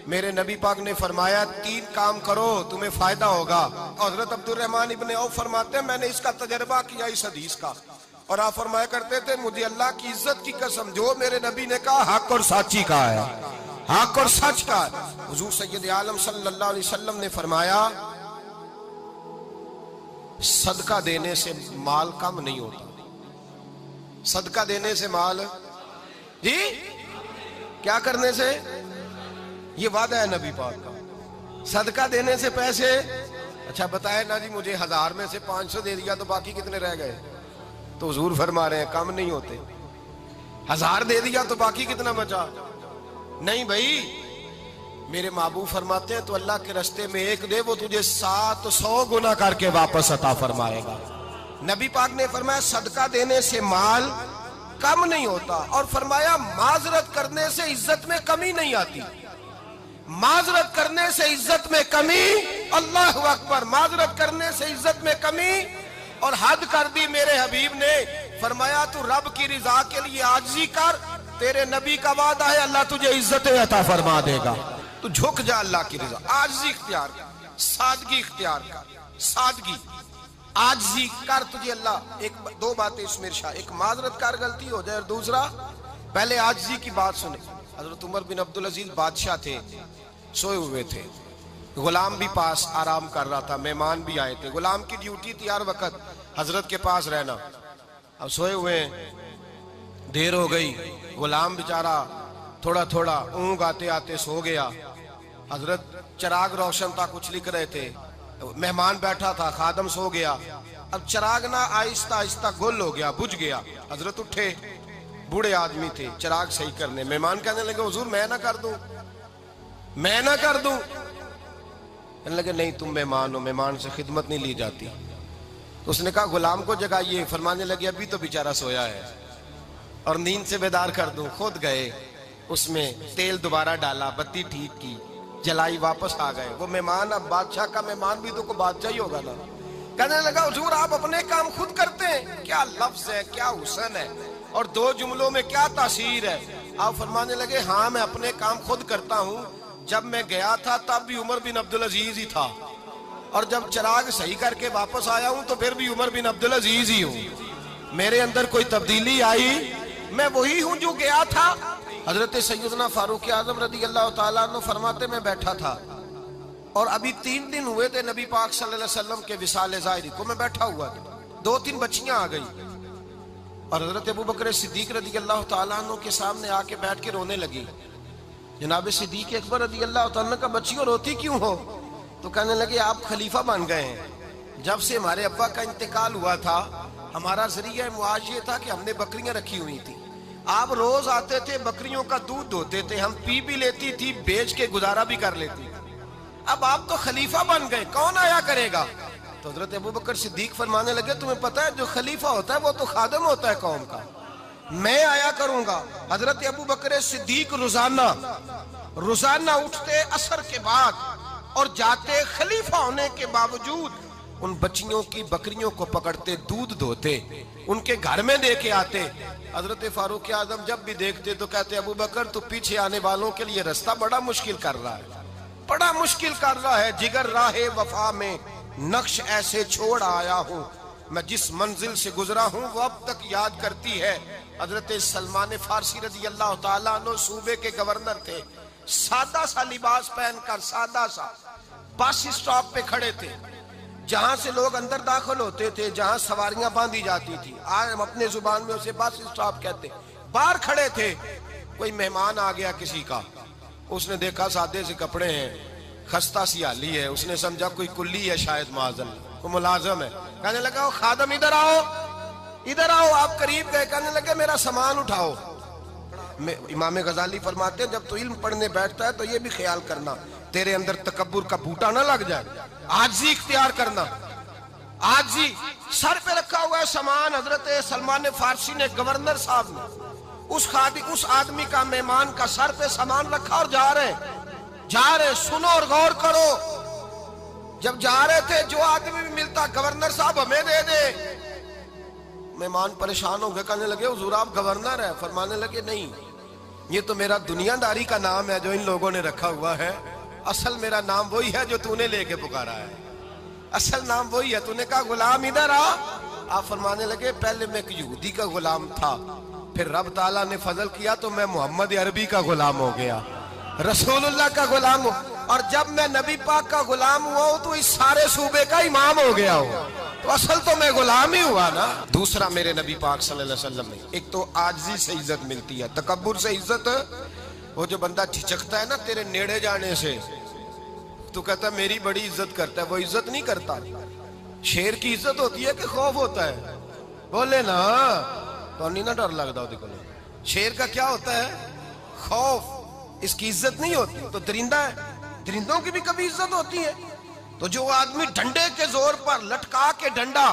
मेरे नबी पाक ने फरमाया 3 काम करो तुम्हें फायदा होगा। हजरत अब्दुल रहमान इब्ने औफ फरमाते हैं मैंने इसका तजर्बा किया इस हदीस का, और आप फरमाया करते थे मुझे अल्लाह की इज्जत की कसम जो मेरे नबी ने कहा हक और साची का है, हक और सच का है। हुजूर सैयद आलम सल्लल्लाहु अलैहि वसल्लम ने फरमाया सदका देने से माल कम नहीं होता। सदका देने से माल जी क्या करने से, ये वादा है नबी पाक का। सदका देने से पैसे, अच्छा बताए ना जी मुझे 1000 में से 500 दे दिया तो बाकी कितने रह गए? तो हुजूर फरमा रहे हैं कम नहीं होते। 1000 दे दिया तो बाकी कितना बचा? नहीं भाई, मेरे महबूब फरमाते हैं तो अल्लाह के रास्ते में एक दे वो तुझे 700 गुना करके वापस अता फरमाएगा। नबी पाक ने फरमाया सदका देने से माल कम नहीं होता, और फरमाया माजरत करने से इज्जत में कमी नहीं आती। माजरत करने से इज्जत में कमी, अल्लाह अकबर, माजरत करने से इज्जत में कमी। और हद कर दी मेरे हबीब ने, फरमाया तू रब की रिजा के लिए आजिज़ी कर, तेरे नबी का वादा है अल्लाह तुझे इज्जत अता फरमा देगा। तू झुक जा अल्लाह की रिजा, आजिज़ी इख्तियार कर, सादगी इख्तियार कर, सादगी आजिज़ी कर, तुझे अल्लाह। एक 2 बातें इसमें इरशाद, एक माजरत कर गलती हो जाए, और दूसरा पहले आजिज़ी की बात सुने। हजरत उमर बिन अब्दुल अजीज बादशाह थे, सोए हुए थे, गुलाम भी पास आराम कर रहा था, मेहमान भी आए थे। गुलाम की ड्यूटी थी हर वक्त हजरत के पास रहना। अब सोए हुए देर हो गई, गुलाम बेचारा थोड़ा थोड़ा ऊँग आते आते सो गया। हजरत चिराग रोशन था, कुछ लिख रहे थे, मेहमान बैठा था, खादम सो गया। अब चिराग ना आहिस्ता आहिस्ता गुल हो गया, बुझ गया। हजरत उठे, बूढ़े आदमी थे, चिराग सही करने। मेहमान कहने लगे हुजूर मैं ना कर दूं, मैं ना कर दूं। कहने लगे नहीं तुम मेहमान हो, मेहमान से खिदमत नहीं ली जाती। तो उसने कहा गुलाम को जगाइए। फरमाने लगे अभी तो बेचारा सोया है और नींद से बेदार कर दूं। खुद गए, उसमें तेल दोबारा डाला, बत्ती ठीक की, जलाई, वापस आ गए। वो मेहमान, अब बादशाह का मेहमान भी तो को बादशाह ही होगा ना। कहने लगा हुजूर आप अपने काम खुद करते हैं, क्या लफ्ज है, क्या हुस्न है, और 2 जुमलों में क्या तासीर है। आप फरमाने लगे हाँ मैं अपने काम खुद करता हूँ। जब मैं गया था तब भी उमर बिन अब्दुल अजीज ही था, और जब चिराग सही करके वापस आया हूँ तो फिर भी उमर बिन अब्दुल अजीज ही हूँ। मेरे अंदर कोई तब्दीली आई, मैं वही हूँ जो गया था। हजरत सैयदना फारूक आजम रदी अल्लाह ताला अन्हु फरमाते मैं बैठा था, और अभी 3 दिन हुए थे नबी पाक सल्लल्लाहु अलैहि वसल्लम के विसाल ज़ाहिरी को। मैं बैठा हुआ था, 2-3 बच्चियां आ गई, और हजरत अबू बकर सिद्दीक रदी अल्लाह ताला अन्हु के सामने आके बैठ के रोने लगी। जनाब सिद्दीक अकबर रदी अल्लाह ताला अन्हु का बच्चियों रोती क्यों हो? तो कहने लगे आप खलीफा बन गए हैं। जब से हमारे अब्बा का इंतकाल हुआ था, हमारा जरिया मुआश ये था कि हमने बकरियां रखी हुई थी। आप रोज आते थे, बकरियों का दूध धोते थे, हम पी भी लेती थी, बेच के गुजारा भी कर लेती। अब आप तो खलीफा बन गए, कौन आया करेगा? तो हजरत अबू बकर सिद्दीक फरमाने लगे तुम्हें पता है जो खलीफा होता है वो तो खादम होता है कौम का, मैं आया करूंगा। हजरत अबू बकर सिद्दीक रोजाना उठते असर के बाद और जाते, खलीफा होने के बावजूद उन बच्चियों की बकरियों को पकड़ते, दूध धोते, उनके घर में दे के आते। हजरत फारूक आजम जब भी देखते तो कहते अबू बकर तू पीछे आने वालों के लिए रास्ता बड़ा मुश्किल कर रहा है, बड़ा मुश्किल कर रहा है। जिगर राहे वफा में नक्श ऐसे छोड़ आया हूँ, मैं जिस मंजिल से गुजरा हूँ वो अब तक याद करती है। हजरत सलमान फारसी रजी अल्लाह ताला अन्हु सूबे के गवर्नर थे, सादा सा लिबास पहनकर, सादा सा, बस स्टॉप पे खड़े थे, जहां से लोग अंदर दाखिल होते थे, जहां सवारियां बांधी जाती थी, आज हम अपने जुबान में उसे बस स्टॉप कहते। बाहर खड़े थे, कोई मेहमान आ गया किसी का, उसने देखा सादे से कपड़े हैं, खस्ता सी हाली है, उसने समझा कोई कुल्ली है शायद, माजल वो मुलाजम है। कहने लगा खादम इधर आओ, इधर आओ। आप करीब गए, कहने लगे मेरा सामान उठाओ। इमाम गजाली फरमाते हैं जब तू इल्म पढ़ने बैठता है तो ये भी ख्याल करना तेरे अंदर तकब्बुर का बूटा ना लग जाए, आजी इख्तियार करना, आजी। सर पे रखा हुआ है सामान, हजरत सलमान फारसी ने, गवर्नर साहब ने, उस आदमी का, मेहमान का सर पे सामान रखा और जा रहे। सुनो और गौर करो, जब जा रहे थे जो आदमी भी मिलता गवर्नर साहब हमें दे दे। मेहमान परेशान हो गए, कहने लगे हुजूर आप गवर्नर है? फरमाने लगे नहीं, ये तो मेरा दुनियादारी का नाम है जो इन लोगों ने रखा हुआ है, असल मेरा नाम वही है जो तूने लेके पुकारा है, असल नाम वही है। तूने कहा गुलाम इधर आ, आप फरमाने लगे पहले मैं एक यहूदी का गुलाम था, फिर रब ताला ने फजल किया तो मैं मोहम्मद अरबी का गुलाम हो गया, रसूलुल्लाह का गुलाम हो, और जब मैं नबी पाक का गुलाम हुआ हूं तो इस सारे सूबे का इमाम हो गया हूं, तो असल तो मैं गुलाम ही हुआ ना। दूसरा मेरे नबी पाक सल्लल्लाहु अलैहि वसल्लम ने, एक तो आजिज़ी से इज्जत मिलती है, तकब्बुर से इज्जत, वो जो बंदा झिझकता है ना तेरे नेड़े जाने से, तो कहता है मेरी बड़ी इज्जत करता है, वो इज्जत नहीं करता। शेर की इज्जत होती है कि खौफ होता है, बोले ना तो नहीं ना डर लगता वो को। शेर का क्या होता है? खौफ, इसकी इज्जत नहीं होती। तो दरिंदा है, दरिंदों की भी कभी इज्जत होती है। तो जो आदमी डंडे के जोर पर लटका के डंडा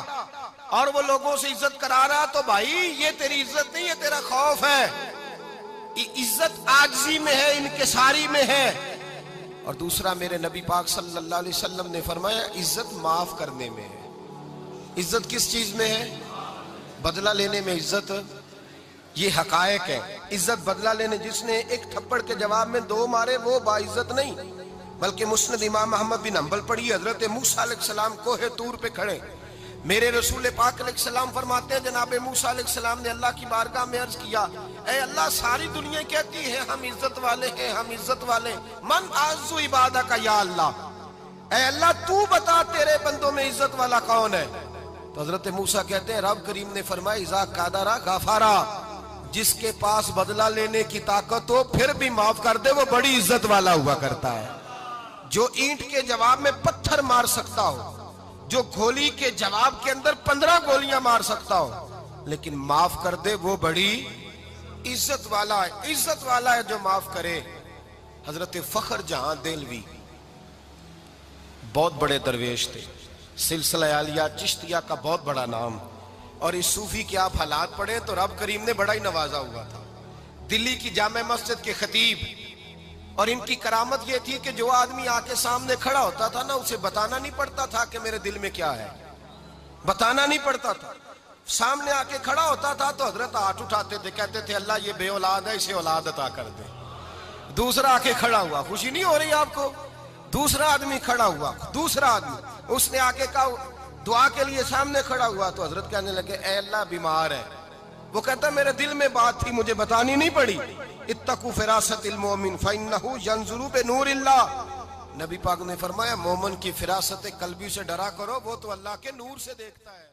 और वो लोगों से इज्जत करा रहा, तो भाई ये तेरी इज्जत नहीं है, तेरा खौफ है। इज्जत आजिज़ी में है, इनकिसारी में है। और दूसरा मेरे नबी पाक सल्लल्लाहु अलैहि वसल्लम ने फरमाया इज्जत माफ करने में है। इज्जत किस चीज में है? बदला लेने में इज्जत, ये हकायक है। इज्जत बदला लेने, जिसने एक थप्पड़ के जवाब में दो मारे वो बाइज्जत नहीं, बल्कि मुस्नद इमाम अहमद बिन हंबल पढ़ी, हजरत मूसा अलैहिस्सलाम कोहे तूर पे खड़े, मेरे रसूल पाक अलैहिस्सलाम फरमाते हैं जनाब मूसा अलैहिस्सलाम ने अल्लाह की बारगाह में अर्ज किया, ऐ अल्लाह सारी दुनिया कहती है हम इज्जत वाले हैं, हम इज्जत वाले, मन आज़्ज़ु इबादा का या अल्लाह, ऐ अल्लाह तू बता तेरे बंदों में इज्जत वाला कौन है? तो हजरत मूसा कहते हैं रब करीम ने फरमाया इज़ा कादरा गफारा, जिसके पास बदला लेने की ताकत हो फिर भी माफ कर दे वो बड़ी इज्जत वाला हुआ करता है। जो ईंट के जवाब में पत्थर मार सकता हो, जो गोली के जवाब के अंदर 15 गोलियां मार सकता हो, लेकिन माफ कर दे वो बड़ी इज्जत वाला है। इज्जत वाला है जो माफ करे। हजरत फखर जहां देलवी बहुत बड़े दरवेश थे, सिलसिला आलिया चिश्तिया का बहुत बड़ा नाम, और इस सूफी के आप हालात पढ़े तो रब करीम ने बड़ा ही नवाजा हुआ था। दिल्ली की जामे मस्जिद के खतीब, और इनकी करामत ये थी कि जो आदमी आके सामने खड़ा होता था ना, उसे बताना नहीं पड़ता था कि मेरे दिल में क्या है, बताना नहीं पड़ता था। सामने आके खड़ा होता था तो हजरत हाथ उठाते थे, कहते थे अल्लाह ये बे औलाद है, इसे औलाद अता कर दे। दूसरा आके खड़ा हुआ, खुशी नहीं हो रही आपको? दूसरा आदमी खड़ा हुआ, दूसरा आदमी उसने आके कहा दुआ के लिए, सामने खड़ा हुआ तो हजरत कहने लगे ऐ अल्लाह बीमार है। वो कहता मेरे दिल में बात थी, मुझे बतानी नहीं पड़ी। इत्तकू फिरासतिल मोमिन फइन्नहु यंजुरु बिनूरिल्लाह, नबी पाक ने फरमाया मोमिन की फिरासत कल्बी से डरा करो, वो तो अल्लाह के नूर से देखता है।